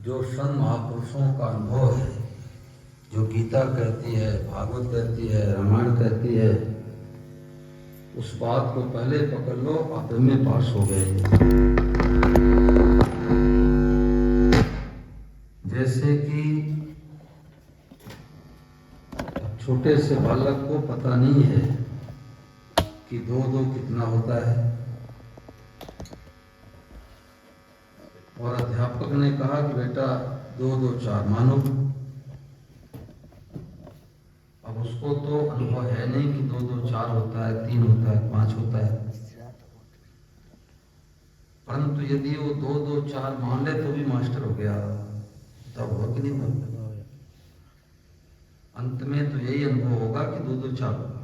जो संत महापुरुषों का अनुभव है, जो गीता कहती है, भागवत कहती है, रामायण कहती है, उस बात को पहले पकड़ लो, आप में पास हो गए। जैसे कि छोटे से बालक को पता नहीं है कि दो दो कितना होता है, और अध्यापक ने कहा कि बेटा 2 2 4 मानो। अब उसको तो अनुभव है नहीं कि 2 2 4 होता है, 3 होता है, 5 होता है, परंतु यदि वो 2 2 4 मान ले तो भी मास्टर हो गया। तब हुआ कि नहीं हुआ? अंत में तो यही अनुभव होगा कि 2 2 4 होगा।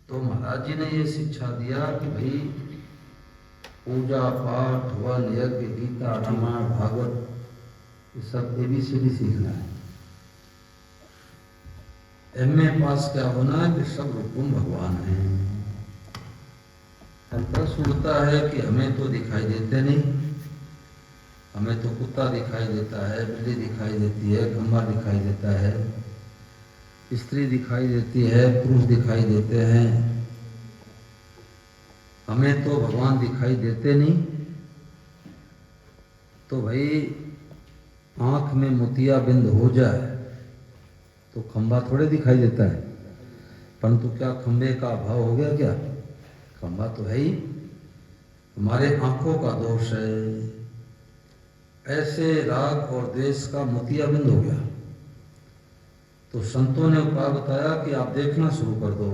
तो महाराज जी ने ये शिक्षा दिया कि भाई पूजा पाठ वन यज्ञ गीता रामायण भागवत ये सब ABCD सीखना है। MA पास क्या होना है कि सब रूपम भगवान है। प्रश्न उठता है कि हमें तो दिखाई देते नहीं, हमें तो कुत्ता दिखाई देता है, बिल्ली दिखाई देती है, खंबा दिखाई देता है, स्त्री दिखाई देती है, पुरुष दिखाई देते हैं, हमें तो भगवान दिखाई देते नहीं। तो भाई आंख में मोतियाबिंद हो जाए तो खंबा थोड़े दिखाई देता है, परंतु क्या खंबे का अभाव हो गया? क्या खंबा तो है ही, हमारे आंखों का दोष है। ऐसे राग और द्वेष का मोतियाबिंद हो गया। तो संतों ने उपाय बताया कि आप देखना शुरू कर दो,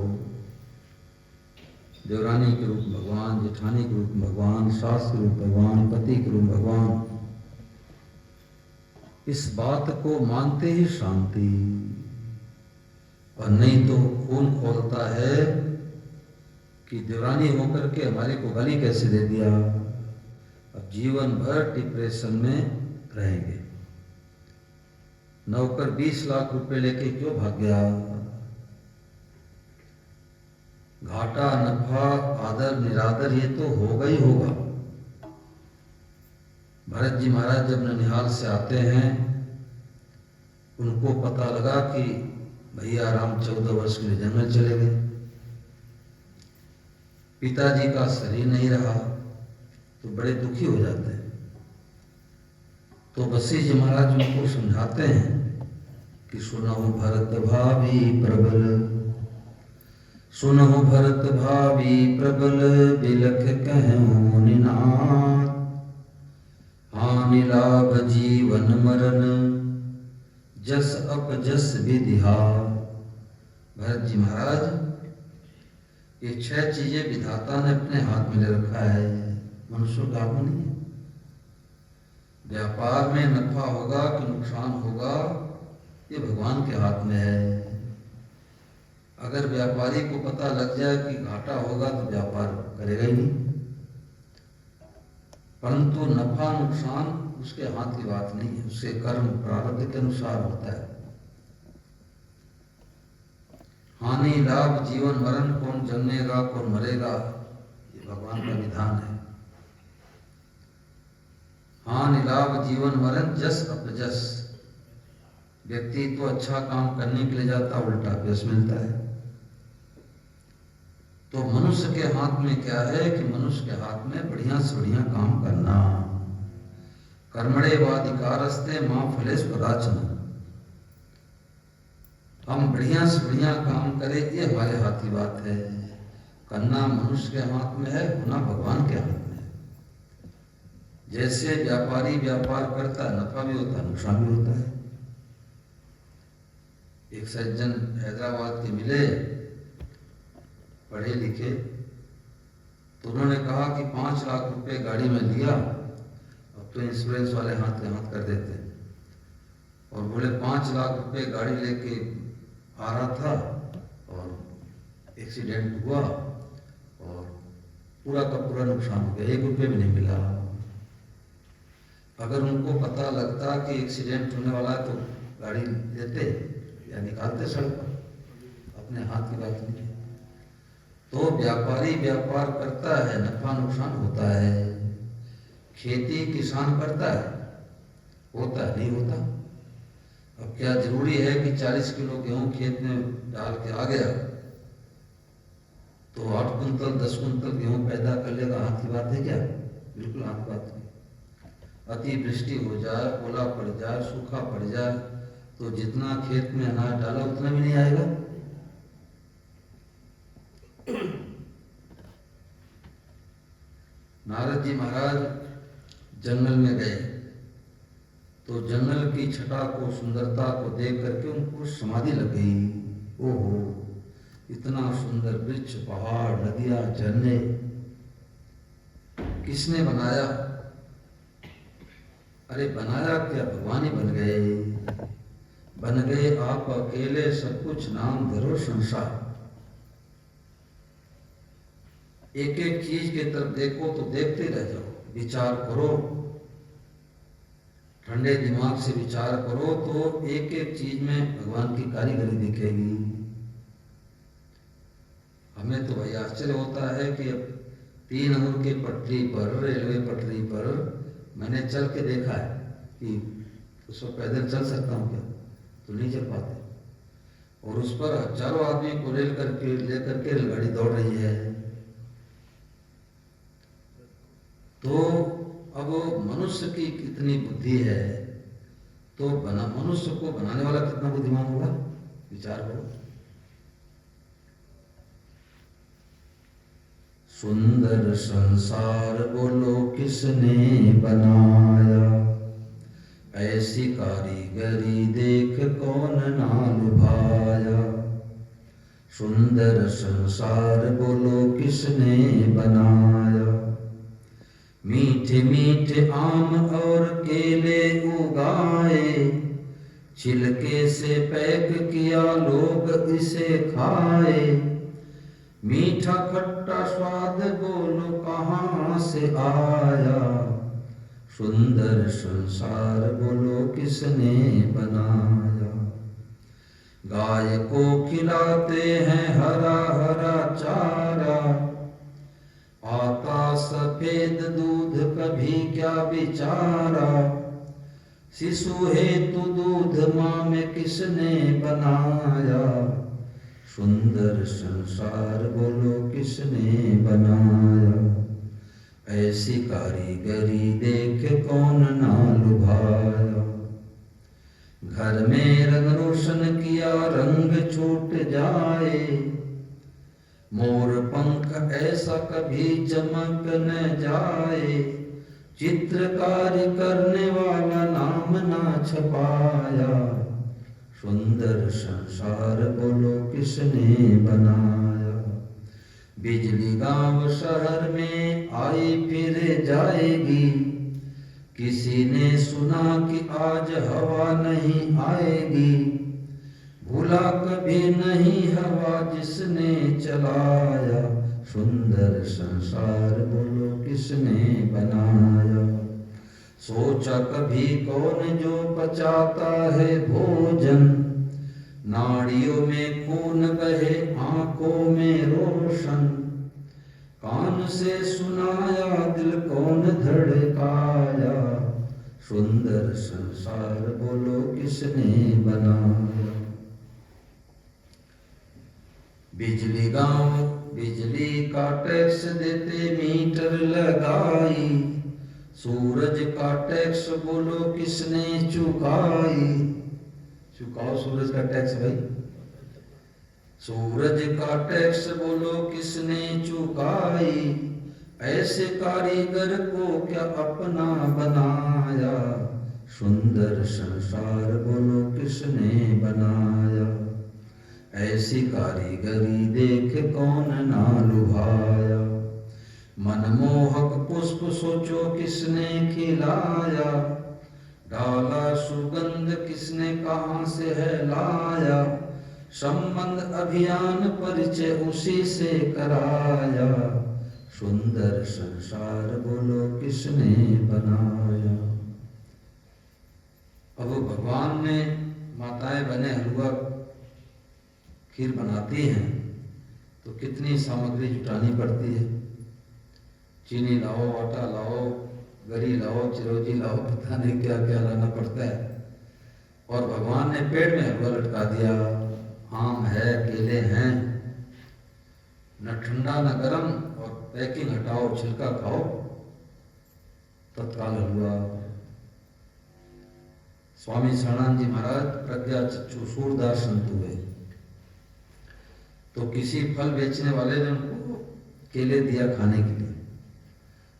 देवरानी के रूप भगवान, जेठानी के रूप भगवान, सास के रूप भगवान, पति के रूप भगवान। इस बात को मानते ही शांति, और नहीं तो खून खोलता है कि देवरानी होकर के हमारे को गाली कैसे दे दिया। अब जीवन भर डिप्रेशन में रहेंगे। नौकर 20 लाख रुपए लेके क्यों भाग गया? घाटा नफा आदर निरादर ये तो होगा ही होगा। भरत जी महाराज जब ननिहाल से आते हैं, उनको पता लगा कि भैया राम 14 वर्ष के लिए जंगल चले गए, पिताजी का शरीर नहीं रहा, तो बड़े दुखी हो जाते हैं। तो वशिष्ठ जी महाराज उनको समझाते हैं कि सुनहु भरत भावी प्रबल, सुनहु भरत भावी प्रबल, बिलख कहूँ मुनिनाथ, हानि लाभ जीवन मरण, जस अपजस विधिहा। भरत जी महाराज, ये 6 चीजें विधाता ने अपने हाथ में ले रखा है, मनुष्य का हाथ में नहीं है। व्यापार में नफा होगा कि नुकसान होगा, ये भगवान के हाथ में है। अगर व्यापारी को पता लग जाए कि घाटा होगा तो व्यापार करेगा ही नहीं, परंतु नफा नुकसान उसके हाथ की बात नहीं है, उसके कर्म प्रारब्ध के अनुसार होता है। हानि लाभ जीवन मरण, कौन जन्मेगा कौन मरेगा, ये भगवान का विधान है। हानि लाभ जीवन मरण, जस अपजस। व्यक्ति तो अच्छा काम करने के लिए जाता, उल्टा यश मिलता है। तो मनुष्य के हाथ में क्या है कि मनुष्य के हाथ में बढ़िया से बढ़िया काम करना। कर्मणे वाधिकारस्ते मां फलेश कदाचन। हम बढ़िया से बढ़िया काम करें, ये हमारे हाथ की बात है। करना मनुष्य के हाथ में है, होना भगवान के हाथ में है। जैसे व्यापारी व्यापार करता है, नफा भी होता है, नुकसान भी होता है। एक सज्जन हैदराबाद के मिले, पढ़े लिखे, तो उन्होंने कहा कि 5 लाख रुपए गाड़ी में लिया, अब तो इंश्योरेंस वाले हाथ के हाथ कर देते हैं। और बोले 5 लाख रुपए गाड़ी लेके आ रहा था और एक्सीडेंट हुआ और पूरा का पूरा नुकसान हो गया, 1 रुपये भी नहीं मिला। अगर उनको पता लगता कि एक्सीडेंट होने वाला है तो गाड़ी लेते या निकालते सड़क पर, अपने हाथ की बात नहीं। तो व्यापारी व्यापार करता है, नफा नुकसान होता है। खेती किसान करता है, होता है? नहीं होता। अब क्या जरूरी है कि 40 किलो गेहूं खेत में डाल के आ गया तो 8 कुंतल 10 कुंतल गेहूं पैदा कर लेगा? हाथ की बात है क्या? बिल्कुल हाथ की बात नहीं। अति वृष्टि हो जाए, ओला पड़ जाए, सूखा पड़ जाए तो जितना खेत में अनाज डाला उतना भी नहीं आएगा। नारद जी महाराज जंगल में गए तो जंगल की छटा को, सुंदरता को देख करके उनको समाधि लग गई। ओहो, इतना सुंदर वृक्ष, पहाड़, नदियां, झरने किसने बनाया? अरे बनाया क्या, भगवान ही बन गए। बन गए आप अकेले, सब कुछ नाम धरो संसार। एक एक चीज की तरफ देखो तो देखते रह जाओ, विचार करो, ठंडे दिमाग से विचार करो तो एक एक चीज में भगवान की कारीगरी दिखेगी। हमें तो भाई आश्चर्य होता है कि अब 3 अंगुर की पटरी पर, रेलवे पटरी पर मैंने चल के देखा है कि उस पर पैदल चल सकता हूँ क्या? तो नहीं चल पाते। और उस पर हजारों आदमी को लेकर के रेलगाड़ी दौड़ रही है। तो अब मनुष्य की कितनी बुद्धि है, तो मनुष्य को बनाने वाला कितना बुद्धिमान होगा? विचार करो। सुंदर संसार बोलो किसने बनाया, ऐसी कारीगरी देख कौन ना लुभाया। सुंदर संसार बोलो किसने बनाया, मीठे मीठे आम और केले उगाए, छिलके से पैक किया लोग इसे खाए। मीठा खट्टा स्वाद बोलो कहाँ से आया, सुंदर संसार बोलो किसने बनाया। गाय को खिलाते हैं हरा हरा चारा, आता सफेद दूध कभी क्या बेचारा। शिशु हेतु दूध माँ में किसने बनाया, सुंदर संसार बोलो किसने बनाया। ऐसी कारीगरी देख कौन ना लुभाया। घर में रंग रोशन किया रंग छूट जाए, मोर पंख ऐसा कभी चमक न जाए। चित्रकारी करने वाला नाम ना छपाया, सुंदर संसार बोलो किसने बनाया। बिजली गांव शहर में आई फिर जाएगी, किसी ने सुना कि आज हवा नहीं आएगी। भूला कभी नहीं हवा जिसने चलाया, सुंदर संसार बोलो किसने बनाया। सोचा कभी कौन जो पचाता है भोजन, नाड़ियों में खून बहे आंखों में रोशन। कान से सुनाया दिल कौन धड़काया, सुंदर संसार बोलो किसने बनाया। बिजली गांव बिजली का टैक्स देते मीटर लगाई, सूरज का टैक्स बोलो किसने चुकाई। चुकाओ सूरज का टैक्स भाई। सूरज का टैक्स बोलो किसने चुकाई, ऐसे कारीगर को क्या अपना बनाया। सुंदर संसार बोलो किसने बनाया, ऐसी कारीगरी देख कौन ना लुभाया। मनमोहक पुष्प सोचो किसने खिलाया, डाला सुगंध किसने कहाँ से है लाया। संबंध अभियान परिचय उसी से कराया, सुंदर संसार बोलो किसने बनाया। अब भगवान ने माताएं बने हलवा खीर बनाती हैं तो कितनी सामग्री जुटानी पड़ती है। चीनी लाओ, आटा लाओ, गरी लाओ, चिरौंजी लाओ, पता नहीं क्या क्या लाना पड़ता है। और भगवान ने पेड़ में हलवा लटका दिया। आम है, केले हैं, न ठंडा न गर्म, और पैकिंग हटाओ, छिलका खाओ, तत्काल हलवा। स्वामी शरणानंद जी महाराज प्रज्ञा चक्षु सूरदास संत हुए, तो किसी फल बेचने वाले ने उनको केले दिया खाने के लिए।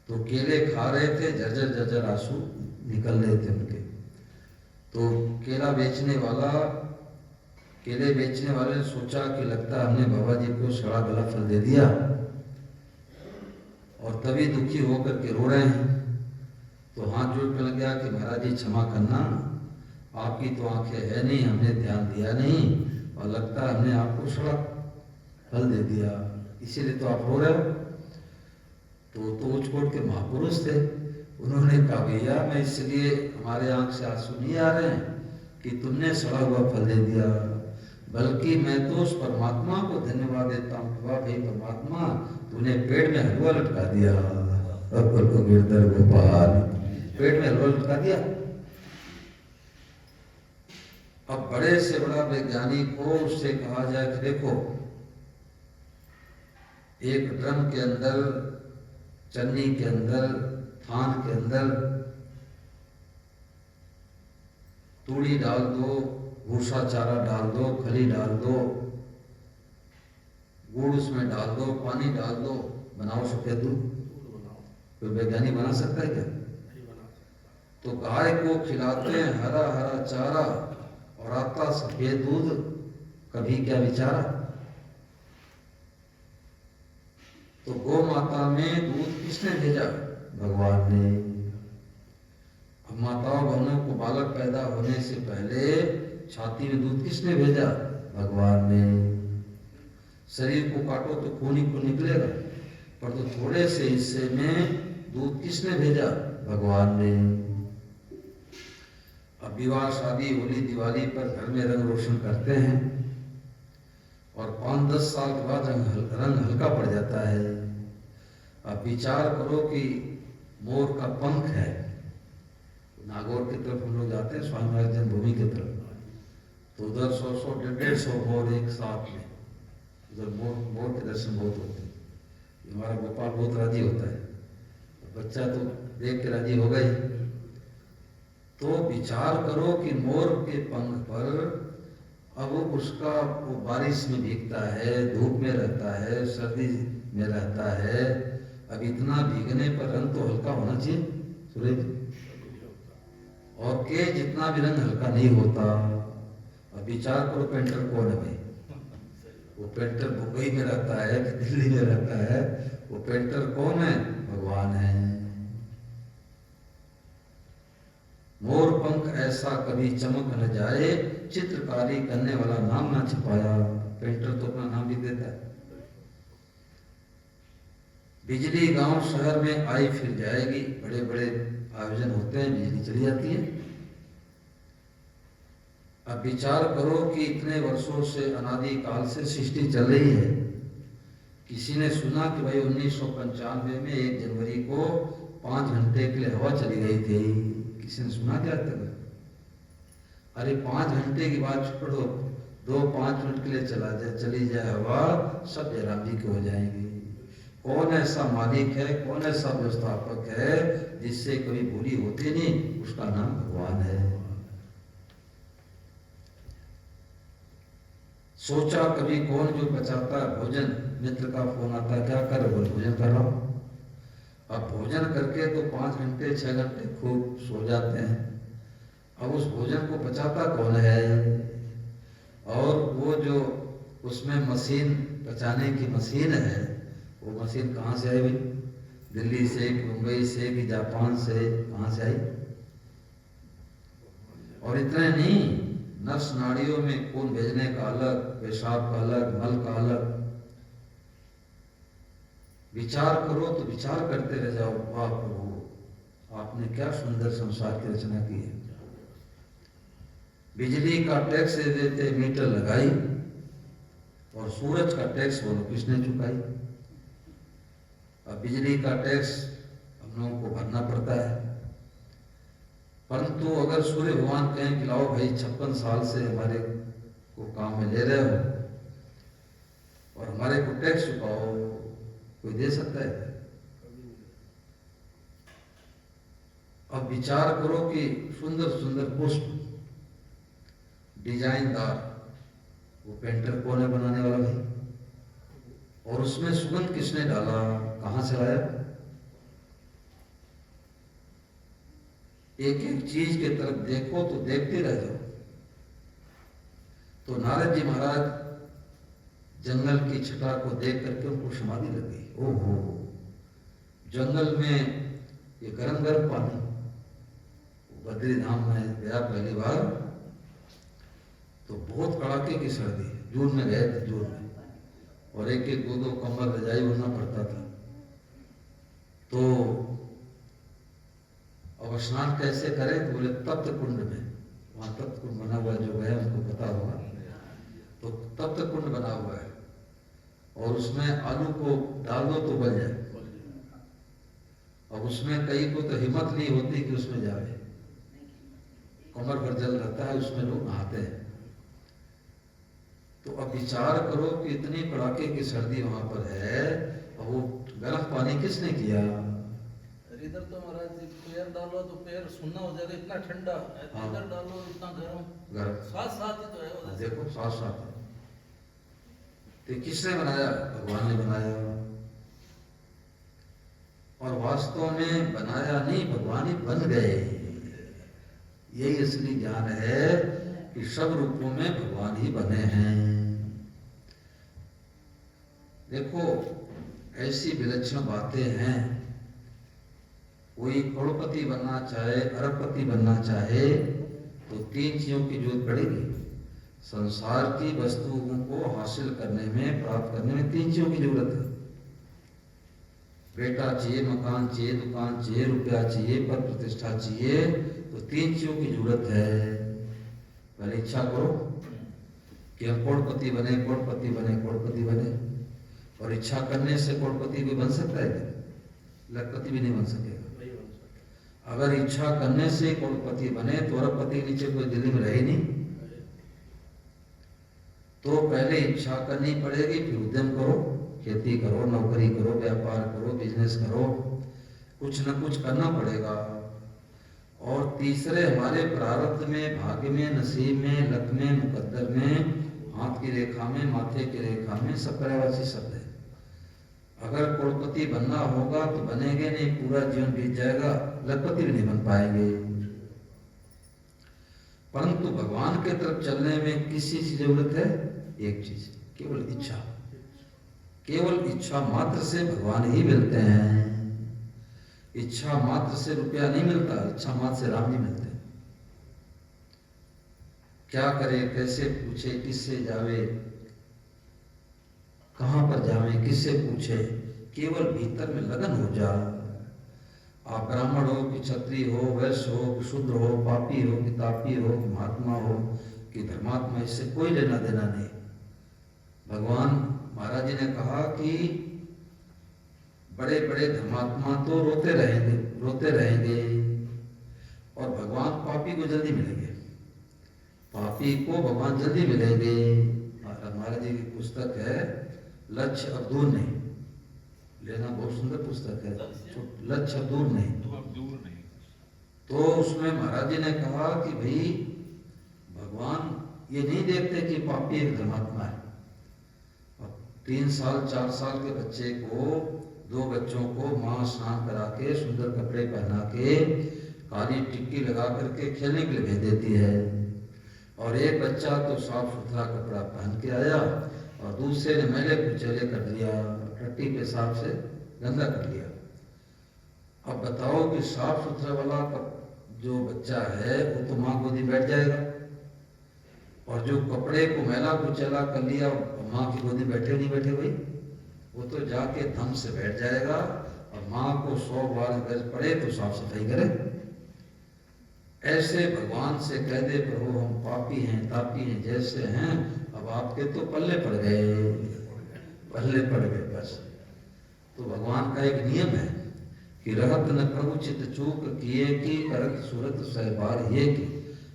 तो केले खा रहे थे, झरझर झरझर आंसू निकल रहे थे उनके। तो केले बेचने वाले ने सोचा कि लगता है हमने बाबा जी को सड़ा गला फल दे दिया, और तभी दुखी होकर के रो रहे हैं। तो हाथ जोड़ के लग गया कि महाराज जी क्षमा करना, आपकी तो आंखें है नहीं, हमने ध्यान दिया नहीं, और लगता है हमने आपको सड़ा फल दे दिया, इसीलिए तो आप रो रहे हो। तो उचकोट के महापुरुष थे, उन्होंने कहा भैया मैं इसलिए, हमारे आंख से आंसू नहीं आ रहे हैं कि तुमने सड़ा हुआ फल दे दिया, बल्कि मैं तो उस परमात्मा को धन्यवाद देता हूँ कि वाह भाई परमात्मा, तूने पेड़ में हलवा लटका दिया। गिरधर गोपाल, पेड़ में हलवा लटका दिया। अब बड़े से बड़ा वैज्ञानिक हो, उससे कहा जाए कि देखो, एक ड्रम के अंदर, चन्नी के अंदर, थान के अंदर तूड़ी डाल दो, भूसा चारा डाल दो, खली डाल दो, गुड़ उसमें डाल दो, पानी डाल दो, बनाओ सफेद दूध। कोई वैज्ञानिक बना सकता है क्या? तो गाय को खिलाते हैं हरा हरा चारा और आता सफेद दूध, कभी क्या विचारा? तो गौ माता में दूध किसने भेजा? भगवान ने। अब माताओं बहनों को बालक पैदा होने से पहले छाती में दूध किसने भेजा? भगवान ने। शरीर को काटो तो खून ही खून निकलेगा, पर तो थोड़े से हिस्से में दूध किसने भेजा? भगवान ने। अब विवाह, शादी, होली, दिवाली पर घर में रंग रोशन करते हैं, और 5-10 साल के बाद रंग हल्का पड़ जाता है। अब विचार करो कि मोर का पंख है, नागौर की तरफ हम लोग जाते हैं, स्वामी महाराज जन्मभूमि की तरफ, तो उधर 100-150 मोर एक साथ में, उधर मोर के दर्शन बहुत होते हैं। हमारा गोपाल बहुत राजी होता है, बच्चा तो देख के राजी हो गई। तो विचार करो कि मोर के पंख पर अब उसका वो बारिश में भीगता है, धूप में रहता है, सर्दी में रहता है, अब इतना भीगने पर रंग तो हल्का होना चाहिए सूरज, और के जितना भी रंग हल्का नहीं होता। अब विचार करो पेंटर कौन है भाई? वो पेंटर मुंबई में रहता है कि दिल्ली में रहता है? वो पेंटर कौन है? भगवान है। मोर पंख ऐसा कभी चमक न जाए, चित्रकारी करने वाला नाम ना छपाया। पेंटर तो अपना नाम भी देता है। बिजली गांव शहर में आई फिर जाएगी, बड़े बड़े आयोजन होते हैं, बिजली चली जाती है। अब विचार करो कि इतने वर्षों से, अनादि काल से सृष्टि चल रही है। किसी ने सुना कि भाई 1995 में 1 जनवरी को 5 घंटे के लिए हवा चली गई थी? किसी ने सुना क्या तक? अरे 5 घंटे की बात छोड़ो, 2-5 मिनट के लिए चली जाए हवा, सब जयराम जी के हो जाएंगे। कौन ऐसा मालिक है, कौन ऐसा व्यवस्थापक है जिससे कभी भूली होती नहीं? उसका नाम भगवान है। सोचा कभी कौन जो बचाता है भोजन? मित्र का फोन आता, क्या कर बोल? भोजन कर रहा हूं। अब भोजन करके तो 5 घंटे 6 घंटे खूब सो जाते हैं। अब उस भोजन को बचाता कौन है? और वो जो उसमें मशीन, बचाने की मशीन है, वो मशीन कहाँ से आई भाई? दिल्ली से, मुंबई से, कि जापान से? कहाँ से आई? और इतना नहीं, नस नाड़ियों में खून भेजने का अलग, पेशाब का अलग, मल का अलग। विचार करो तो विचार करते रह जाओ, वाह प्रभु आपने क्या सुंदर संसार की रचना की है। बिजली का टैक्स दे देते, मीटर लगाई, और सूरज का टैक्स बोलो किसने चुकाई? अब बिजली का टैक्स हम लोगों को भरना पड़ता है। परंतु अगर सूर्य भगवान कहें कि लाओ भाई 56 साल से हमारे को काम में ले रहे हो और हमारे को टैक्स चुकाओ, कोई दे सकता है? अब विचार करो कि सुंदर सुंदर पुष्प डिजाइनदार, वो पेंटर कौन है बनाने वाला भाई? और उसमें सुगंध किसने डाला, कहां से लाया? एक एक चीज के तरफ देखो तो देखते रह जाओ। तो नारद जी महाराज जंगल की छटा को देख करके उनको समाधि लग गई। ओहो, जंगल में ये गरम गरम पानी। बद्री धाम में गया पहली बार तो बहुत कड़ाके की सर्दी, जून में गए थे, जून में, और एक एक दो दो कम्बल रजाई ओढ़ना पड़ता था। तो अब स्नान कैसे करें? तो बोले तप्त कुंड में, वहां तप्त कुंड बना हुआ है, जो गए उनको पता होगा। तो तप्त कुंड बना हुआ है और उसमें आलू को डाल दो तो बन जाए। अब उसमें कई को तो हिम्मत नहीं होती कि उसमें जाए, कमर भर जल रहता है, उसमें लोग नहाते हैं। तो अब विचार करो कि इतनी कड़ाके की सर्दी वहां पर है और वो गर्म पानी किसने किया? इधर तो महाराज जी पैर डालो तो पैर सुनना हो जाएगा, इतना ठंडा। हाँ। इधर डालो इतना गर्म, साथ साथ ही तो है वो। देखो साथ साथ है। तो किसने बनाया? भगवान ने बनाया। और वास्तव में बनाया नहीं, भगवान ही बन गए। यही असली ज्ञान है कि सब रूपों में भगवान ही बने हैं। देखो ऐसी विलक्षण बातें हैं। कोई करोड़पति बनना चाहे, अरबपति बनना चाहे तो 3 चीजों की जरूरत पड़ेगी। संसार की वस्तुओं को हासिल करने में, प्राप्त करने में 3 चीजों की जरूरत है। बेटा चाहिए, मकान चाहिए, दुकान चाहिए, रुपया चाहिए, पद प्रतिष्ठा चाहिए। तो 3 चीजों की जरूरत है। पहले इच्छा करो कि हम करोड़पति बने, करोड़पति बने, करोड़पति बने। और इच्छा करने से करोड़पति भी बन सकता है क्या? लखपति भी नहीं बन सकेगा। अगर इच्छा करने से करोड़पति बने तो अरबपति के नीचे कोई दिल्ली में रहे नहीं। तो पहले इच्छा करनी पड़ेगी, फिर उद्यम करो, खेती करो, नौकरी करो, व्यापार करो, बिजनेस करो, कुछ न कुछ करना पड़ेगा। और तीसरे हमारे प्रारब्ध में, भाग्य में, नसीब में, लक में, मुकद्दर में, हाथ की रेखा में, माथे की रेखा में सब पर्यायवाची शब्द है। अगर करोड़पति बनना होगा तो बनेंगे नहीं, पूरा जीवन बीत जाएगा, लखपति भी नहीं बन पाएंगे। परंतु भगवान के तरफ चलने में किस चीज की जरूरत है? एक चीज, केवल इच्छा। केवल इच्छा मात्र से भगवान ही मिलते हैं। इच्छा मात्र से रुपया नहीं मिलता, इच्छा मात्र से राम जी मिलते हैं। क्या करे, कैसे पूछे, किससे जावे, कहां पर जावे, किससे पूछे? केवल भीतर में लगन हो जा। आप ब्राह्मण हो कि क्षत्रिय हो, वैश्य हो कि शूद्र हो, पापी हो कि तापी हो कि महात्मा हो कि धर्मात्मा, इससे कोई लेना देना नहीं। भगवान महाराज जी ने कहा कि बड़े बड़े धर्मात्मा तो रोते रहेंगे, रोते रहेंगे, और भगवान पापी को जल्दी मिलेंगे। पापी को भगवान जल्दी मिलेंगे। महाराज जी की पुस्तक है लक्ष्य अब दूर नहीं, लेना, बहुत सुंदर पुस्तक है, लक्ष्य अब दूर नहीं। तो उसमें महाराज जी ने कहा कि भाई भगवान ये नहीं देखते कि पापी एक धर्मात्मा है। 3 साल 4 साल के बच्चे को, 2 बच्चों को माँ स्नान करा के, सुंदर कपड़े पहना के, काली टिक्की लगा करके खेलने के लिए भेज देती है। और एक बच्चा तो साफ सुथरा कपड़ा पहन के आया और दूसरे ने मैले कुचैले कर दिया, टट्टी पेशाब से गंदा कर दिया। अब बताओ कि साफ सुथरा वाला जो बच्चा है वो तो माँ गोदी बैठ जाएगा, और जो कपड़े को मैला कुचैला कर लिया माँ की गोदी बैठे नहीं बैठे भाई, वो तो जाके धम से बैठ जाएगा। और माँ को 100 बार गज पड़े तो साफ सफाई करे। ऐसे भगवान से कह दे प्रभु हम पापी हैं, तापी हैं, जैसे हैं, अब आपके तो पल्ले पड़ गए, पल्ले पड़ गए बस। तो भगवान का एक नियम है कि रहत न प्रभु चित चूक किए की करत सूरत सहबार ये की।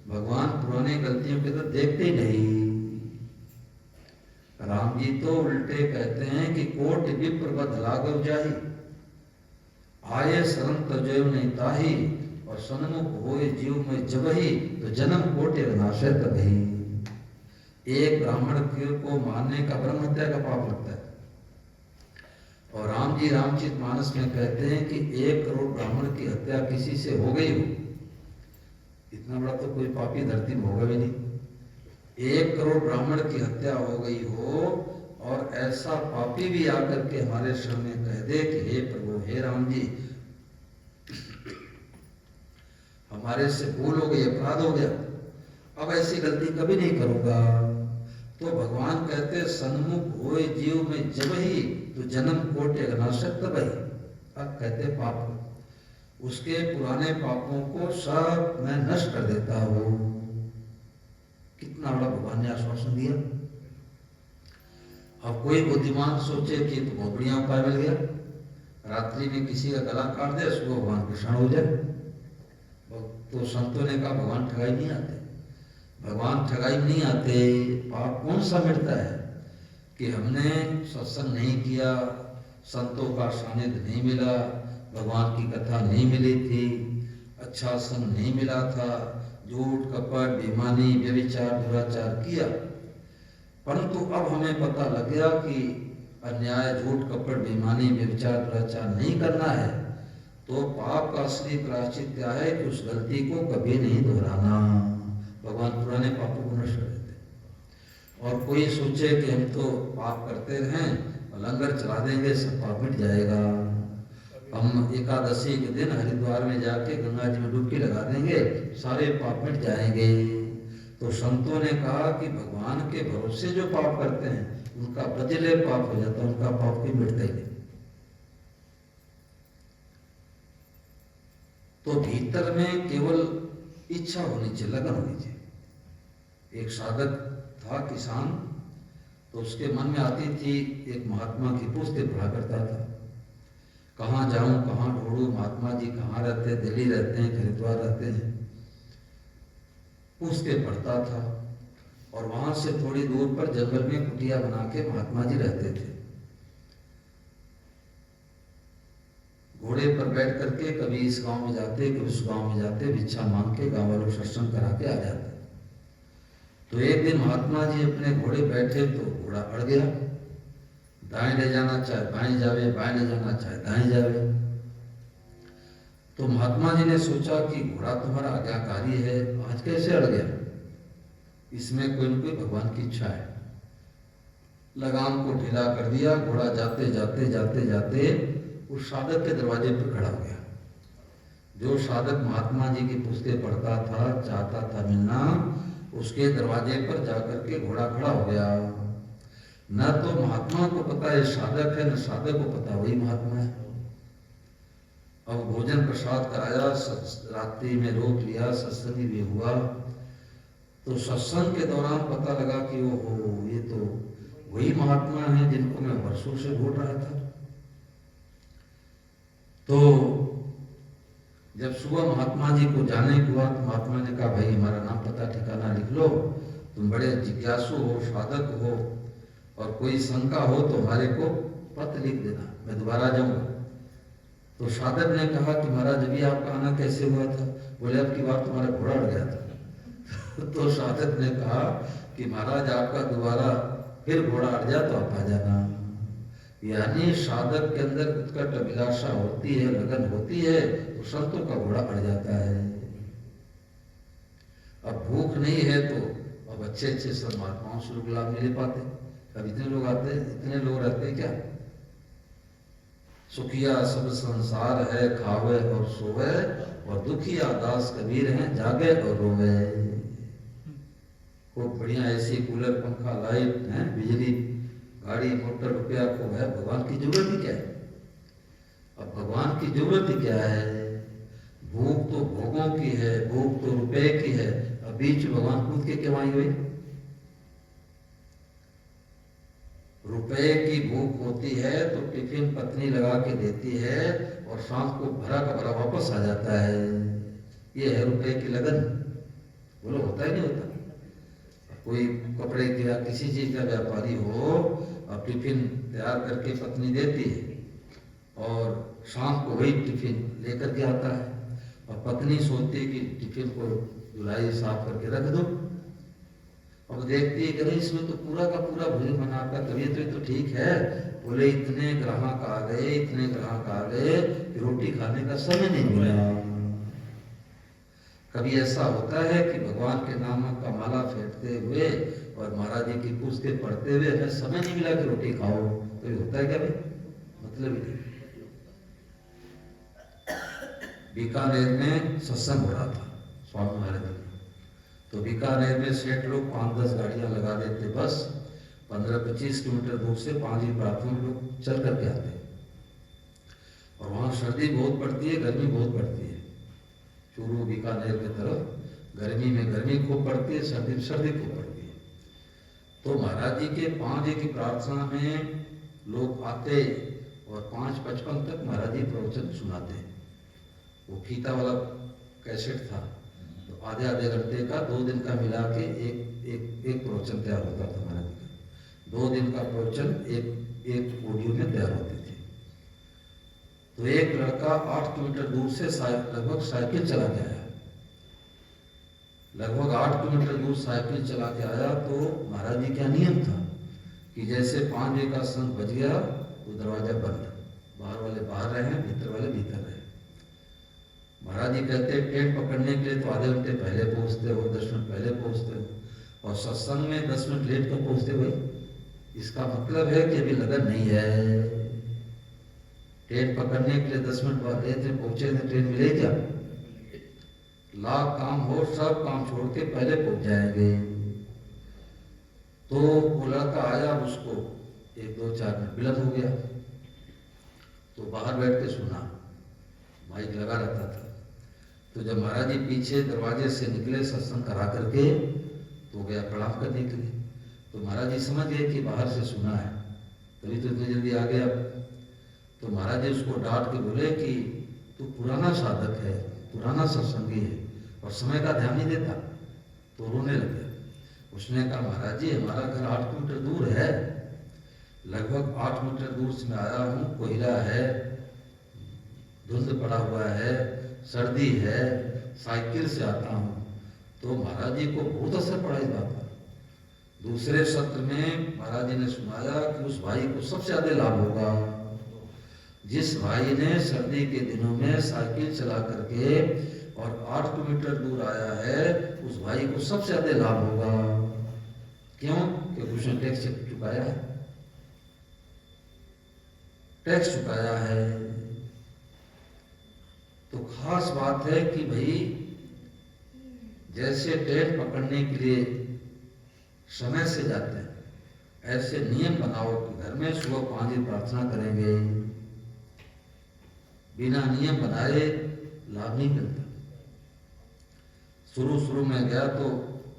भगवान पुराने गलतियों के तो देखते ही नहीं। राम जी तो उल्टे कहते हैं कि कोट विप्र बद लागव जाही, आये शरण तजय नहीं ताही, और सन्मुख होए जीव में जबही, तो जन्म कोटि नाशे तबही। एक ब्राह्मण को मारने का ब्रह्म हत्या का पाप लगता है। और राम जी रामचरित मानस में कहते हैं कि 1 करोड़ ब्राह्मण की हत्या किसी से हो गई हो, इतना बड़ा तो कोई पापी धरती में होगा भी नहीं। 1 करोड़ ब्राह्मण की हत्या हो गई हो और ऐसा पापी भी आकर के हमारे शरण में कह दे कि हे प्रभु, हे राम जी, हमारे से भूल हो गई, अपराध हो गया, अब ऐसी गलती कभी नहीं करूंगा। तो भगवान कहते सन्मुख होए जीव में जब ही, तो जन्म कोटि अघनाशक तबही। अब कहते पाप, उसके पुराने पापों को सब मैं नष्ट कर देता हूं। कितना बड़ा भगवान ने आश्वासन दिया। अब कोई बुद्धिमान सोचे कि तो बहुत बढ़िया उपाय मिल गया, रात्रि में किसी का गला काट दे, सुबह भगवान कृष्ण हो जाए। तो संतों ने कहा भगवान ठगाई नहीं आते, भगवान ठगाई नहीं आते। पाप कौन सा मिटता है कि हमने सत्संग नहीं किया, संतों का सानिध्य नहीं मिला, भगवान की कथा नहीं मिली थी, अच्छा संग नहीं मिला था, झूठ कपट बेईमानी व्यभिचार दुराचार किया। परंतु अब हमें पता लग गया कि अन्याय झूठ कपट बेईमानी व्यभिचार दुराचार नहीं करना है। तो पाप का असली प्रायश्चित क्या है कि उस गलती को कभी नहीं दोहराना। भगवान पुराने पापों को नष्ट कर देते। और कोई सोचे कि हम तो पाप करते रहें और लंगर चला देंगे, सब पाप मिट जाएगा, हम एकादशी के दिन हरिद्वार में जाके गंगा जी में डुबकी लगा देंगे, सारे पाप मिट जाएंगे। तो संतों ने कहा कि भगवान के भरोसे जो पाप करते हैं उनका बदले पाप हो जाता है, उनका पाप कोई मिटता ही नहीं। तो भीतर में केवल इच्छा होनी चाहिए, लगन होनी चाहिए। एक साधक था किसान, तो उसके मन में आती थी एक महात्मा की पुस्तकें पढ़ा करता था, कहाँ जाऊं कहाँ ढूंढूं, महात्मा जी कहाँ रहते हैं, दिल्ली रहते हैं, हरिद्वार रहते हैं। पुस्तकें पढ़ता था और वहां से थोड़ी दूर पर जंगल में कुटिया बना के महात्मा जी रहते थे। घोड़े पर बैठ करके कभी इस गांव में जाते, कभी उस गांव में जाते, भिक्षा मांग के गांव वालों सत्संग करा के आ जाते। तो एक दिन महात्मा जी अपने घोड़े बैठे तो घोड़ा अड़ गया, दाएं ले जाना चाहे बाएं जावे, बाएं ले जाना चाहे दाएं जावे। तो महात्मा जी ने सोचा कि घोड़ा तुम्हारा आज्ञाकारी है, आज कैसे अड़ गया, इसमें कोई न कोई भगवान की इच्छा है। लगाम को ढीला कर दिया, घोड़ा जाते जाते जाते जाते उस साधक के दरवाजे पर खड़ा हो गया। जो साधक महात्मा जी की पुस्तकें पढ़ता था, चाहता था मिलना, उसके दरवाजे पर जाकर के घोड़ा खड़ा हो गया। न तो महात्मा को पता है साधक है, न साधक को पता वही महात्मा है। अब भोजन प्रसाद कराया, रात्रि में रोक लिया, सत्संग भी हुआ। तो सत्संग के दौरान पता लगा कि ओहो, ये तो वही महात्मा है जिनको मैं वर्षों से ढूंढ रहा था। तो जब सुबह महात्मा जी को जाने के बाद महात्मा ने कहा भाई हमारा नाम पता ठिकाना लिख लो, तुम बड़े जिज्ञासु हो, साधक हो, और कोई शंका हो तो हमारे को पत्र लिख देना, मैं दोबारा जाऊंगा। तो साधक ने कहा कि महाराज अभी आपका आना कैसे हुआ था? बोले अब की बार तुम्हारा घोड़ा अड़ गया था। तो साधक ने कहा कि महाराज आपका दोबारा फिर घोड़ा अड़ जाए तो आप आ जाना। यानी साधक के अंदर उत्कट अभिलाषा होती है, लगन होती है, तो संतों का घोड़ा अड़ जाता है। अब भूख नहीं है तो अब अच्छे अच्छे सब महात्माओं से लोग लाभ नहीं ले पाते। अब इतने लोग आते हैं, इतने लोग रहते हैं क्या? सुखिया सब संसार है, खावे और सोवे, और दुखिया दास कबीर हैं, जागे और रोवे। खूब बढ़िया ऐसी कूलर पंखा लाइट है, बिजली गाड़ी मोटर रुपया खूब है, भगवान की जरूरत ही क्या है? अब भगवान की जरूरत ही क्या है? भूख तो भोगों की है, भूख तो रुपए की है, अब बीच भगवान कूद के क्यों आई हुई? रुपए की भूख होती है तो टिफिन पत्नी लगा के देती है और शाम को भरा का भरा वापस आ जाता है। ये है रुपए की लगन। बोलो होता है नहीं होता? कोई कपड़े के या किसी चीज का व्यापारी हो और टिफिन तैयार करके पत्नी देती है और शाम को वही टिफिन लेकर के आता है और पत्नी सोचती है कि टिफिन को धुलाई साफ करके रख दो। अब देखती है कि इसमें तो पूरा का पूरा भोजन बनाता, तबीयत तो ठीक है। बोले इतने ग्राहक आ गए, इतने ग्राहक आ गए कि रोटी खाने का समय नहीं मिला। कभी ऐसा होता है कि भगवान के नाम का माला फेंकते हुए और महाराज जी की पुस्तकें पढ़ते हुए हमें समय नहीं मिला कि रोटी खाओ, तो ये होता है क्या भाई? मतलब ही नहीं। बीकानेर में सत्संग हो रहा था स्वामी महाराज जी, तो बीकानेर में सेठ लोग 5-10 गाड़ियां लगा देते, बस 15-25 किलोमीटर दूर से 5 ही प्रार्थना लोग चल करके आते हैं। और वहाँ सर्दी बहुत पड़ती है, गर्मी बहुत पड़ती है। चूरू बीकानेर की तरफ गर्मी में गर्मी खूब पड़ती है, सर्दी में सर्दी खूब पड़ती है। तो महाराज जी के 5 की प्रार्थना में लोग आते और 5:55 तक महाराज जी प्रवचन सुनाते। वो फीता वाला कैसेट था, तो आधे घंटे का 2 दिन का मिला के एक प्रवचन तैयार होता था महाराज जी का। 2 दिन का प्रवचन एक ऑडियो में तैयार होते थे। तो एक लड़का 8 किलोमीटर दूर से लगभग साइकिल चला के आया, लगभग 8 किलोमीटर दूर साइकिल चला के आया। तो महाराज जी का नियम था कि जैसे 5 बजे का शंख बज गया तो दरवाजा बंद, बाहर वाले बाहर रहे, भीतर वाले भीतर रहे। महाराज जी कहते ट्रेन पकड़ने के लिए तो आधे घंटे पहले पहुंचते हो, 10 मिनट पहले पहुंचते हो, और सत्संग में 10 मिनट लेट कर पहुंचते भाई। इसका मतलब है कि अभी लगन नहीं है। ट्रेन पकड़ने के लिए 10 मिनट बाद लेते पहुंचे थे, ट्रेन मिले क्या? लाख काम हो, सब काम छोड़ के पहले पहुंच जाएंगे। तो वो लड़का आया, उसको 1-2-4 मिनट विलंब हो गया, तो बाहर बैठ के सुना, माइक लगा रहता था। तो जब महाराज जी पीछे दरवाजे से निकले सत्संग करा करके, तो गया प्रणाम करने के लिए। तो महाराज जी समझ गए कि बाहर से सुना है, तभी तो इतनी जल्दी आ गया। तो महाराज जी उसको डांट के बोले कि तू पुराना साधक है, पुराना सत्संगी है और समय का ध्यान नहीं देता। तो रोने लग गया। उसने कहा महाराज जी हमारा घर 8 किलोमीटर दूर है, लगभग 8 किलोमीटर दूर से मैं आया हूँ, कोयला है, धुंध पड़ा हुआ है, सर्दी है, साइकिल से आता हूँ। तो महाराज जी को बहुत असर पड़ा इस बात का। दूसरे सत्र में महाराज जी ने सुनाया कि उस भाई को सबसे ज्यादा लाभ होगा जिस भाई ने सर्दी के दिनों में साइकिल चला करके और 8 किलोमीटर दूर आया है, उस भाई को सबसे ज्यादा लाभ होगा। क्यों? क्योंकि उसने टैक्स चुकाया है, टैक्स चुकाया है। तो खास बात है कि भाई जैसे ट्रेन पकड़ने के लिए समय से जाते हैं, ऐसे नियम बनाओ कि घर में सुबह 5 बजे प्रार्थना करेंगे। बिना नियम बनाए लाभ नहीं मिलता। शुरू में गया तो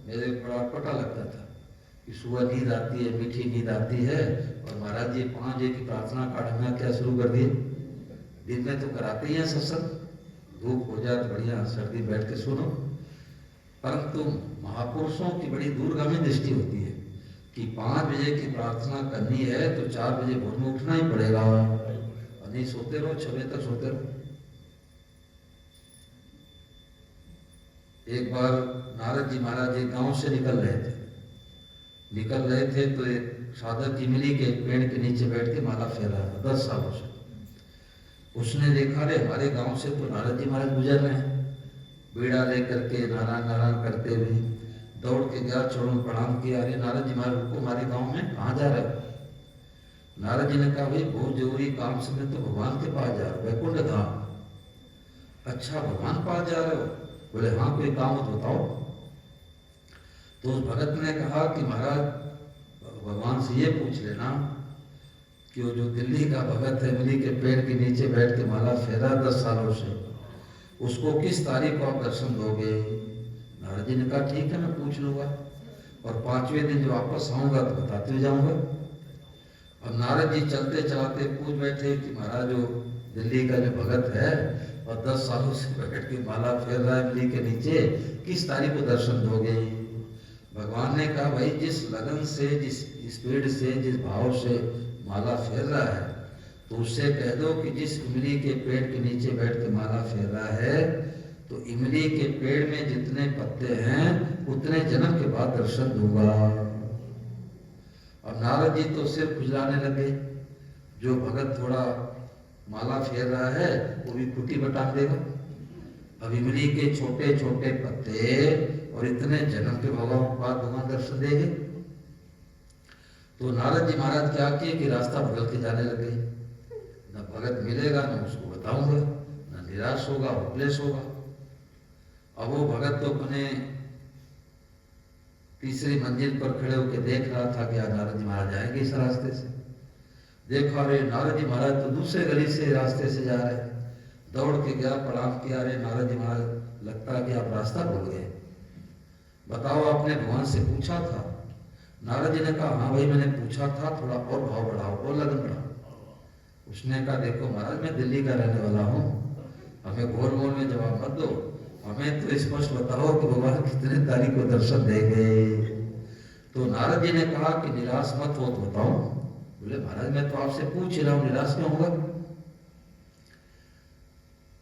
मेरे बड़ा पता लगता था कि सुबह नींद आती है, मीठी नींद आती है, और महाराज जी 5 बजे की प्रार्थना काटना क्या शुरू कर दिए। दिन में तो कराते ही हैं सत्संग, धूप हो जाए तो बढ़िया सर्दी बैठ के सुनो। परंतु महापुरुषों की बड़ी दूरगामी दृष्टि होती है कि 5 बजे की प्रार्थना करनी है तो 4 बजे भोर में उठना ही पड़ेगा, और नहीं सोते रहो, 6 बजे तक सोते रहो। एक बार नारद जी महाराज जी गांव से निकल रहे थे तो एक साधक जी मिली के एक पेड़ के नीचे बैठ के माला फेर रहा था 10 सालों से। उसने देखा रे हमारे गांव से तो नारद जी महाराज गुजर रहे हैं, बीड़ा लेकर के नारायण नारायण करते हुए दौड़ के गया, चरणों में प्रणाम किया। अरे नारद जी महाराज रुको, हमारे गांव में कहाँ जा रहे हो? नारद जी ने कहा भाई बहुत जरूरी काम से मैं तो भगवान के पास जा रहा हूँ, वैकुंठ धाम। अच्छा भगवान पास जा रहे हो? बोले हाँ, कोई काम हो तो बताओ। तो उस भगत ने कहा कि महाराज भगवान से ये पूछ लेना कि वो जो दिल्ली का भगत है मिली के पेड़ के नीचे बैठ के माला फेरा 10 सालों से, उसको किस तारीख को आप दर्शन दोगे? नारद जी ने कहा ठीक है मैं पूछ लूंगा, और 5वें दिन जो वापस आऊंगा तो बताते हुए जाऊंगा। अब नारद जी चलते चलाते पूछ बैठे कि महाराज जो दिल्ली का जो भगत है और 10 सालों से बैठ के माला फेर रहा है इमली के नीचे, किस तारीख को दर्शन दोगे? भगवान ने कहा भाई जिस लगन से, जिस स्पीड से, जिस भाव से माला फेर रहा है, तो उससे कह दो कि जिस इमली के पेड़ के नीचे बैठ के माला फेर रहा है, तो इमली के पेड़ में जितने पत्ते हैं उतने जन्म के बाद दर्शन दूंगा। अब नारद जी तो सिर खुजलाने लगे, जो भगत थोड़ा माला फेर रहा है वो भी खुटी बटान देगा। अब इमली के छोटे छोटे पत्ते और इतने जन्म के बाद भगवान दर्शन देंगे। तो नारद जी महाराज क्या किए कि रास्ता बदल के जाने लगे। न भगत मिलेगा, न उसको बताऊंगा, न निराश होगा, होपलेस होगा। अब वो भगत तो अपने तीसरी मंजिल पर खड़े होकर देख रहा था कि नारद जी महाराज आएंगे इस रास्ते से। देखा रे नारद जी महाराज तो दूसरे गली से रास्ते से जा रहे हैं। दौड़ के गया, प्रणाम किया, रे नारद जी महाराज लगता है कि आप रास्ता भूल गए, बताओ आपने भगवान से पूछा था? नारद जी ने कहा हाँ भाई मैंने पूछा था, थोड़ा और भाव बढ़ाओ और लगन बढ़ाओ। उसने कहा देखो महाराज मैं दिल्ली का रहने वाला हूँ, हमें गोल मोल में जवाब मत दो, हमें तो स्पष्ट बताओ कि भगवान कितने तारीख को दर्शन देंगे। तो नारद जी ने कहा कि निराश मत हो तो बताओ। बोले महाराज मैं तो आपसे पूछ ही रहा हूँ, निराश क्यों होगा?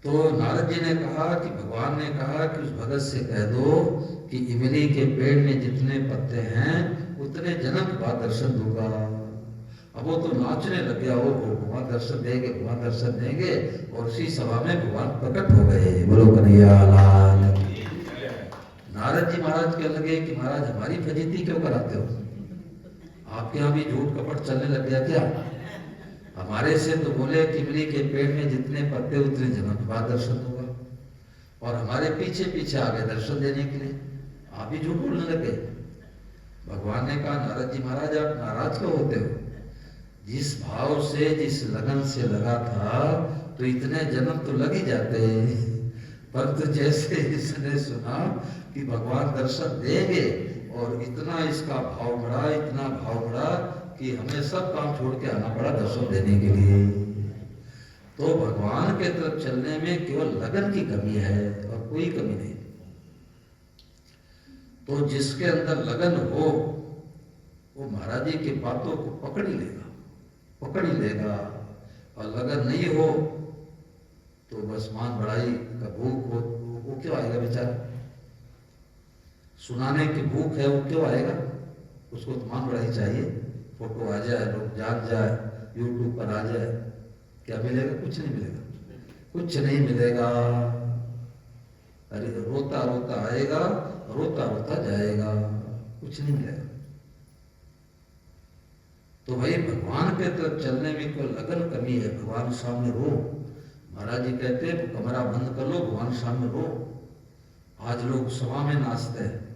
तो नारद जी ने कहा कि भगवान ने कहा कि उस भगत से कह दो कि इमली के पेड़ में जितने पत्ते हैं उतने जन्म के बाद दर्शन दूंगा। अब वो तो नाचने लग गया, वो भगवान दर्शन देंगे, भगवान दर्शन देंगे, और उसी सभा में भगवान प्रकट हो गए। बोलो कन्हैया लाल। नारद जी महाराज कहने लगे कि महाराज हमारी फजीती क्यों कराते हो? आपके यहाँ भी झूठ कपट चलने लग गया क्या? हमारे से तो बोले कि इमली के पेड़ में जितने पत्ते उतने जन्म के बाद दर्शन होगा, और हमारे पीछे पीछे आ गए दर्शन देने के लिए, आप भी झूठ बोलने लगे। भगवान ने कहा नारद जी महाराज आप नाराज क्यों होते हो? जिस भाव से, जिस लगन से लगा था तो इतने जन्म तो लग ही जाते, परंतु जैसे इसने सुना कि भगवान दर्शन देंगे और इतना इसका भाव बढ़ा, इतना भाव बढ़ा कि हमें सब काम छोड़ के आना पड़ा दर्शन देने के लिए। तो भगवान के तरफ चलने में केवल लगन की कमी है और कोई कमी नहीं। तो जिसके अंदर लगन हो वो महाराज जी के बातों को पकड़ ही लेगा, पकड़ ही लेगा। और लगन नहीं हो तो बस मान बढ़ाई का भूख हो, वो क्यों आएगा बेचारा? सुनाने की भूख है वो क्यों आएगा? उसको तो मान बढ़ाई चाहिए, फोटो आ जाए, लोग जान जाए, यूट्यूब पर आ जाए, क्या मिलेगा? कुछ नहीं मिलेगा, कुछ नहीं मिलेगा। अरे रोता रोता आएगा, रोता रोता जाएगा, कुछ नहीं मिलेगा। तो भाई भगवान के तरफ चलने में कोई लगन कमी है। भगवान सामने रो, महाराज जी कहते हैं कमरा बंद कर लो, भगवान सामने रो। आज लोग सभा में नाचते हैं,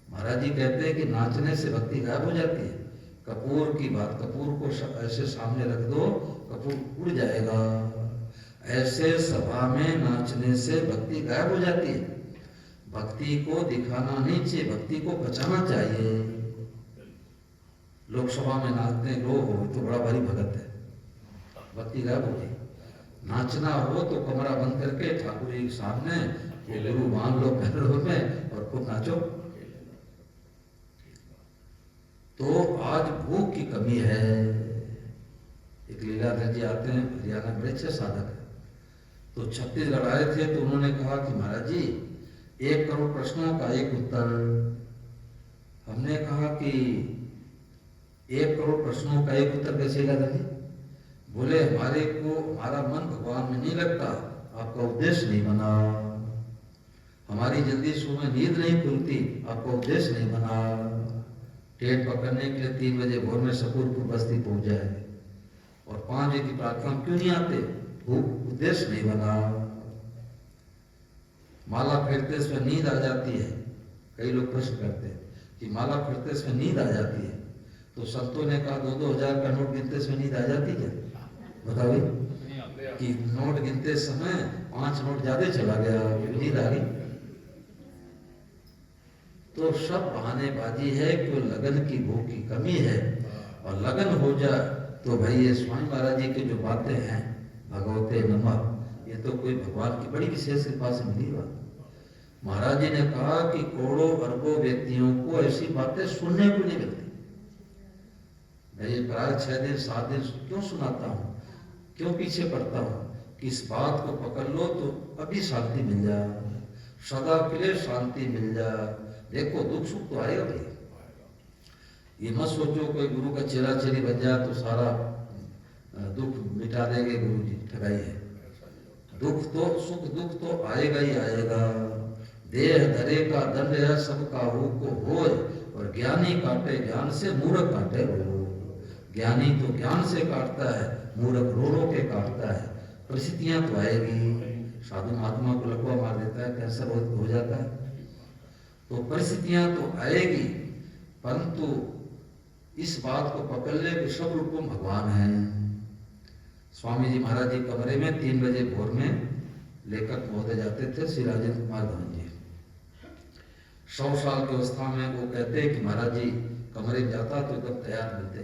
महाराज जी कहते हैं कि नाचने से भक्ति गायब हो जाती है। कपूर की बात, कपूर को ऐसे सामने रख दो, कपूर उड़ जाएगा। ऐसे सभा में नाचने से भक्ति गायब हो जाती है। भक्ति को दिखाना नहीं चाहिए, भक्ति को बचाना चाहिए। लोग सभा में नाचते हैं, लोग तो बड़ा भारी भगत है, भक्ति गायब होगी। नाचना हो तो कमरा बंद करके ठाकुर जी के सामने गुरु मान लो पैरों में और खूब नाचो। तो आज भूख की कमी है। एक लीलाधर जी आते हैं, हरियाणा बड़े अच्छे साधक है, तो छत्तीसगढ़ आए थे तो उन्होंने कहा कि महाराज जी 1 करोड़ प्रश्नों का एक उत्तर। हमने कहा कि 1 करोड़ प्रश्नों का एक उत्तर कैसे लीलाधर जी? बोले हमारा मन भगवान में नहीं लगता, आपका उद्देश्य नहीं बना। हमारी जल्दी सुबह नींद नहीं खुलती, आपका उद्देश्य नहीं बना। ट्रेन पकड़ने के लिए 3 बजे भोर में सकूरपुर बस्ती पहुंच जाए और 5 बजे की प्रार्थना क्यों नहीं आते? वो उद्देश्य नहीं बना। माला फेरते समय नींद आ जाती है। कई लोग प्रश्न करते हैं कि माला फेरते समय नींद आ जाती है, तो संतों ने कहा 2-2 हजार का नोट गिनते समय नींद आ जाती है? बताओ कि नोट गिनते समय 5 नोट ज्यादा चला गया, नींद आ गई। तो सब बहानेबाजी है कि लगन की भूख की कमी है। और लगन हो जाए तो भाई ये स्वामी महाराज जी की जो बातें हैं भगवते नमः, ये तो कोई भगवान की बड़ी विशेष कृपा से मिली बात। महाराज जी ने कहा कि करोड़ों अरबों व्यक्तियों को ऐसी बातें सुनने को नहीं मिलती। मैं प्राय 6 दिन 7 दिन क्यों सुनाता हूँ, क्यों पीछे पड़ता हूँ कि इस बात को पकड़ लो तो अभी शांति मिल जाए, सदा के लिए शांति मिल जाए। देखो दुख सुख तो आएगा भाई, ये मत सोचो कोई गुरु का चेला चेली बन जाए तो सारा दुख मिटा देंगे गुरु जी, ठगाई है। दुख तो सुख दुख तो आएगा ही आएगा। देह धरे का दंड है सबका हो को होय, और ज्ञानी काटे ज्ञान से मूर्ख काटे रो। ज्ञानी तो ज्ञान से काटता है, मूर्ख रो रो के काटता है। परिस्थितियां तो आएगी, साधु महात्मा को लकवा मार देता है, कैंसर हो जाता है, तो परिस्थितियां तो आएगी, परंतु इस बात को पकड़ ले कि सब रूपों भगवान है। स्वामी जी महाराज जी कमरे में 3 बजे भोर में लेखक महोदय जाते थे, श्री राजेंद्र कुमार धवन जी 100 साल की अवस्था में। वो कहते कि महाराज जी कमरे में जाता तो एकदम तैयार मिलते,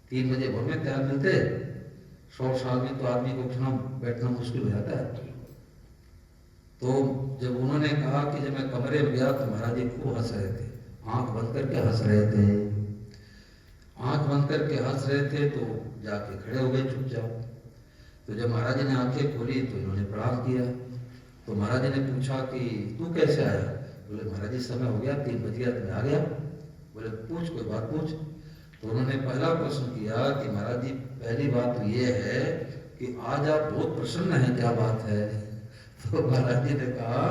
3 बजे भोर में तैयार मिलते। 100 साल में तो आदमी को उठना बैठना मुश्किल हो जाता है। तो जब उन्होंने कहा कि जब मैं कमरे में गया तो महाराज जी खूब हंस रहे थे, आंख बंद करके हंस रहे थे, आंख बंद करके हंस रहे थे। तो जाके खड़े हो गए चुपचाप। तो जब महाराज जी ने आंखें खोली तो इन्होंने प्रणाम किया। तो महाराज जी ने पूछा कि तू कैसे आया? बोले महाराज जी समय हो गया, 3 बज गया, मैं आ गया। बोले पूछ, कोई बात पूछ। तो उन्होंने पहला प्रश्न किया कि महाराज जी पहली बात तो ये है कि आज आप बहुत प्रसन्न हैं, क्या बात है? तो महाराज जी ने कहा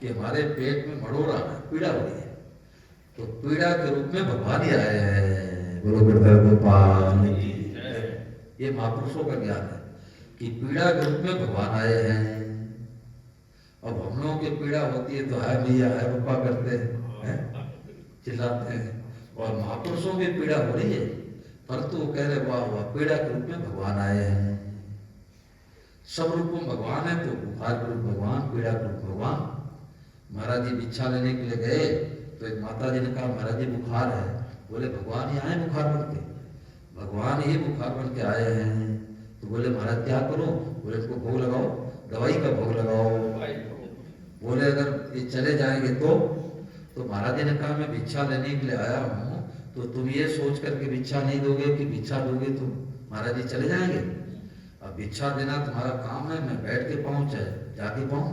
कि हमारे पेट में मरोड़ा है, पीड़ा हो रही है, तो पीड़ा के रूप में भगवान ही आए हैं। गोपाल, ये महापुरुषों का ज्ञान है कि पीड़ा के रूप में भगवान आए हैं। अब हम लोगों की पीड़ा होती है तो है भैया है पप्पा करते हैं, चिल्लाते हैं, और महापुरुषों की पीड़ा हो रही है, परंतु वो कह रहे वाह वाह पीड़ा के रूप में भगवान आए हैं। सब रूपों भगवान है, तो बुखार के रूप भगवान, पीड़ा के रूप भगवान। महाराज जी भिक्षा लेने के लिए गए तो एक माता जी ने कहा महाराज जी बुखार है। बोले भगवान ही आए बुखार बन के, भगवान ही बुखार बन के आए हैं। तो बोले महाराज क्या करो? बोले इसको भोग लगाओ, दवाई का भोग लगाओ। बोले अगर ये चले जाएंगे तो महाराज जी ने कहा मैं भिक्षा लेने के लिए आया हूँ, तो तुम ये सोच करके भिक्षा नहीं दोगे कि भिक्षा दोगे तो महाराज जी चले जाएंगे। अब भिक्षा देना तुम्हारा काम है, मैं बैठ के पाऊँ चाहे जाके पाऊँ।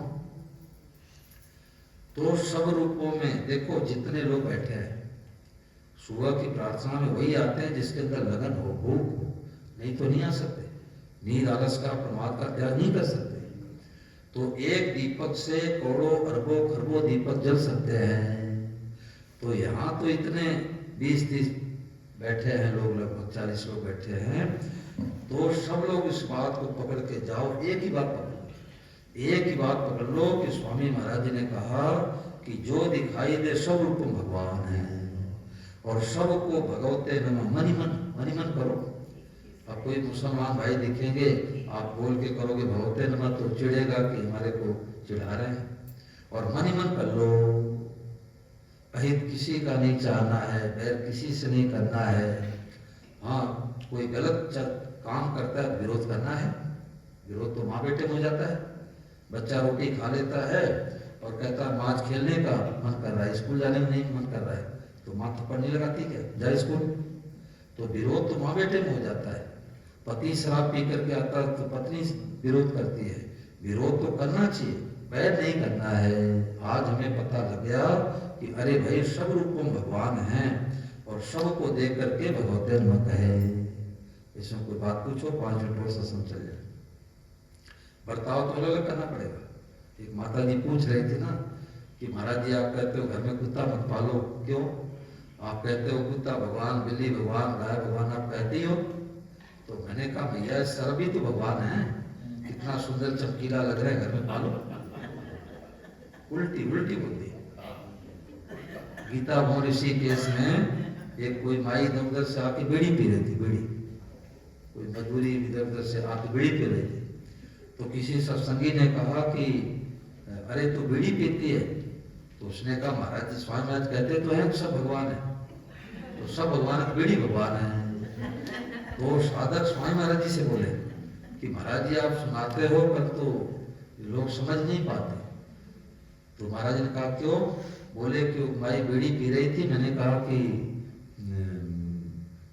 तो सब रूपों में देखो जितने लोग बैठे हैं, सुबह की प्रार्थना में वही आते हैं जिसके अंदर लगन हो, भूख हो, नहीं तो नहीं आ सकते। नींद आलस का प्रमाद का त्याग नहीं कर सकते। तो एक दीपक से करोड़ों अरबों खरबों दीपक जल सकते हैं। तो यहाँ तो इतने 20-30 बैठे हैं लोग, लगभग 40 लोग बैठे हैं। तो सब लोग इस बात को पकड़ के जाओ, एक ही बात पकड़ लो, एक ही बात पकड़ लो कि स्वामी महाराज जी ने कहा कि जो दिखाई दे सब रूप भगवान है, और सबको भगवते नमः मनी मन करो। अब कोई मुसलमान भाई दिखेंगे, आप बोल के करोगे भगवते नमः तो चिढ़ेगा कि हमारे को चिढ़ा रहे हैं, और मनी मन कर लो। अहित किसी का नहीं चाहना है, बैर किसी से नहीं करना है। हाँ कोई गलत काम करता है विरोध करना है, विरोध तो माँ बेटे में हो जाता है। बच्चा रोटी खा लेता है और कहता है माँ खेलने का मन कर रहा है, स्कूल जाने में नहीं मन कर रहा है, तो माँ थप्पड़ नहीं लगाती क्या, जा स्कूल। तो विरोध तो माँ बेटे में हो जाता है। पति शराब पी करके आता है तो पत्नी विरोध करती है। विरोध तो करना चाहिए, बैर नहीं करना है। आज हमें पता लग गया कि अरे भाई सब रूपों भगवान हैं, और सबको देख करके भगवते नमः कहे। इसमें कोई बात पूछो, 5 मिनट और सत्संग चल जाए। बर्ताव तो अलग करना पड़ेगा। एक माता जी पूछ रही थी ना कि महाराज जी आप कहते हो घर में कुत्ता मत पालो, क्यों? आप कहते हो कुत्ता भगवान, बिल्ली भगवान, गाय भगवान, आप कहते ही हो। तो मैंने कहा भैया सर भी तो भगवान है, कितना सुंदर चमकीला लग रहा है, घर में पालो। उल्टी बुद्धि। गीता मोह ऋषि केस में एक कोई माई इधर से आके बीड़ी पी रही थी, बीड़ी, कोई मजदूरी इधर से आके बीड़ी पी रही थी। तो किसी सत्संगी ने कहा कि अरे तो बीड़ी पीती है? तो उसने कहा महाराज जी स्वामी महाराज कहते तो हैं सब भगवान है, तो सब भगवान, बीड़ी भगवान है। तो साधक स्वामी महाराज जी से बोले कि महाराज जी आप सुनाते हो पर तो लोग समझ नहीं पाते। तो महाराज ने कहा क्यों? बोले कि माई बीड़ी पी रही थी, मैंने कहा कि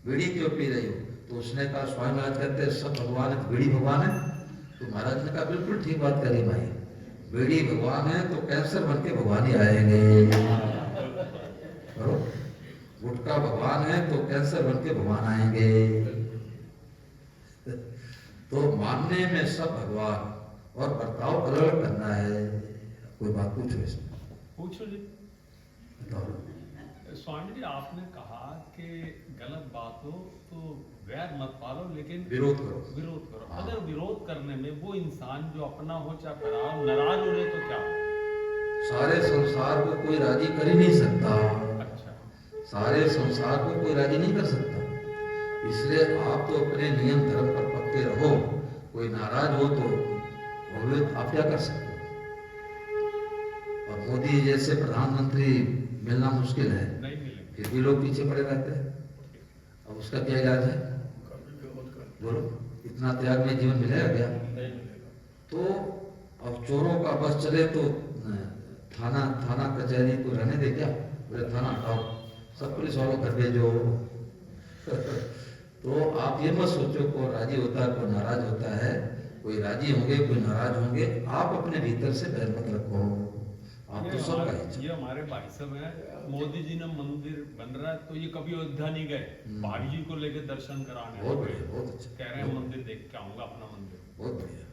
बीड़ी क्यों पी रही हो? तो उसने कहा स्वामी महाराज कहते हैं सब भगवान है, बीड़ी भगवान है। तो महाराज ने कहा बिल्कुल ठीक बात करी भाई, बीड़ी भगवान है तो कैंसर बन के भगवान ही आएंगे। गुटखा भगवान है तो कैंसर बन के भगवान आएंगे। तो मानने में सब भगवान और बर्ताव अलग करना है। कोई बात पूछो इसमें। पूछो जी। बताओ। स्वामी जी आपने कहा कि गलत बात हो तो वैर मत पालो, लेकिन विरोध करो। विरोध करो। हाँ। अगर विरोध करने में वो इंसान जो अपना हो चाहे पराया नाराज हो रहे तो क्या हो? सारे संसार को कोई राजी कर ही नहीं सकता। अच्छा। सारे संसार को कोई राजी नहीं कर सकता। इसलिए आप तो अपने नियम धर्म पर पक्के रहो। कोई नाराज हो तो आप क्या कर सकते हो? और मोदी जैसे प्रधानमंत्री मिलना मुश्किल है, नहीं मिलेंगे। फिर भी लोग पीछे पड़े रहते हैं। अब उसका क्या इलाज है? बोलो, इतना त्याग में जीवन मिलेगा क्या? तो अब चोरों का बस चले तो थाना कचहरी को रहने दे क्या? बोले थाना हटाओ, सब पुलिस वालों घर भेजो। तो आप ये मत सोचो कोई राजी होता है कोई नाराज होता है। कोई राजी होंगे कोई नाराज होंगे। आप अपने भीतर से बैर मत रखो। आप तो सबका ही। ये हमारे भाई साहब हैं, मोदी जी ने मंदिर बन रहा है तो ये कभी अयोध्या नहीं गए, भाई जी को लेके दर्शन कराने। बहुत बढ़िया, बहुत अच्छा। कह रहे हैं मंदिर देख के आऊंगा अपना मंदिर। बहुत बढ़िया।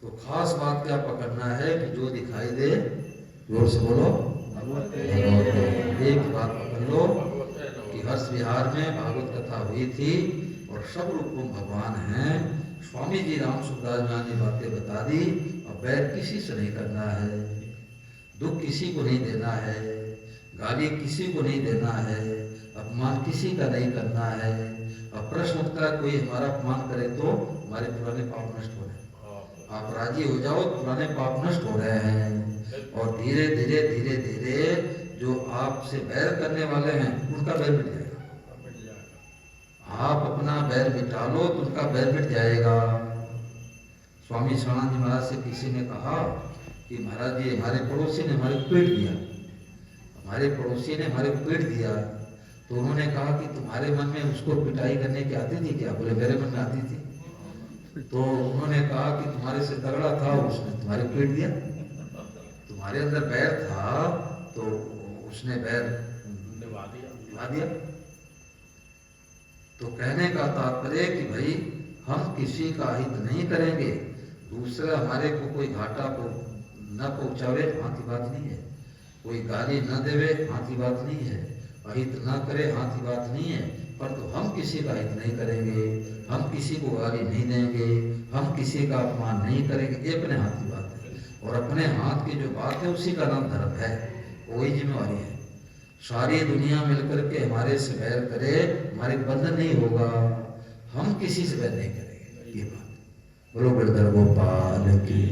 तो खास बात क्या पकड़ना है कि जो दिखाई दे, जोर से बोलो एक बात पकड़ लो कि हर्ष विहार में भागवत कथा हुई थी और सब रूपों भगवान हैं। स्वामी जी राम सुखदास जी ने बातें बता दी। और बैर किसी से नहीं करना है, दुख किसी को नहीं देना है, गाली किसी को नहीं देना है, अपमान किसी का नहीं करना है। अब प्रश्न उठता है कोई हमारा अपमान करे तो हमारे पुराने पाप नष्ट हो रहे हैं। आप राजी हो जाओ, पुराने पाप नष्ट हो रहे हैं। और धीरे धीरे धीरे धीरे जो आपसे बैर करने वाले हैं उनका बैर मिट जाएगा। आप अपना बैर मिटा लो तो उनका बैर मिट जाएगा। स्वामी स्वानंद जी महाराज से किसी ने कहा कि महाराज जी हमारे पड़ोसी ने हमारे को पीट दिया, हमारे पड़ोसी ने हमारे को पीट दिया। तो उन्होंने कहा कि तुम्हारे मन में उसको पिटाई करने की आती थी क्या? बोले मेरे मन में आती थी। तो उन्होंने कहा कि तुम्हारे से तगड़ा था, उसने तुम्हारे पीट दिया। तुम्हारे अंदर बैर था तो उसने बैर निभा दिया। तो कहने का तात्पर्य कि भाई हम किसी का हित नहीं करेंगे, दूसरा हमारे को कोई घाटा को न पहुंचावे, हाथी बात नहीं है। कोई गाली न देवे, हाथी बात नहीं है। अहित न करे, हाथी बात नहीं है। परंतु हम किसी का हित नहीं करेंगे, हम किसी को गाली नहीं देंगे, हम किसी का अपमान नहीं करेंगे, ये अपने हाथ की बात है। और अपने हाथ की जो बात है उसी का नाम धर्म है, वही जिम्मेवारी है। सारी दुनिया मिलकर के हमारे से बैर करे, हमारे बंधन नहीं होगा, हम किसी से बैर नहीं करेंगे। ये बात बोलो गिरधर गोपाल की।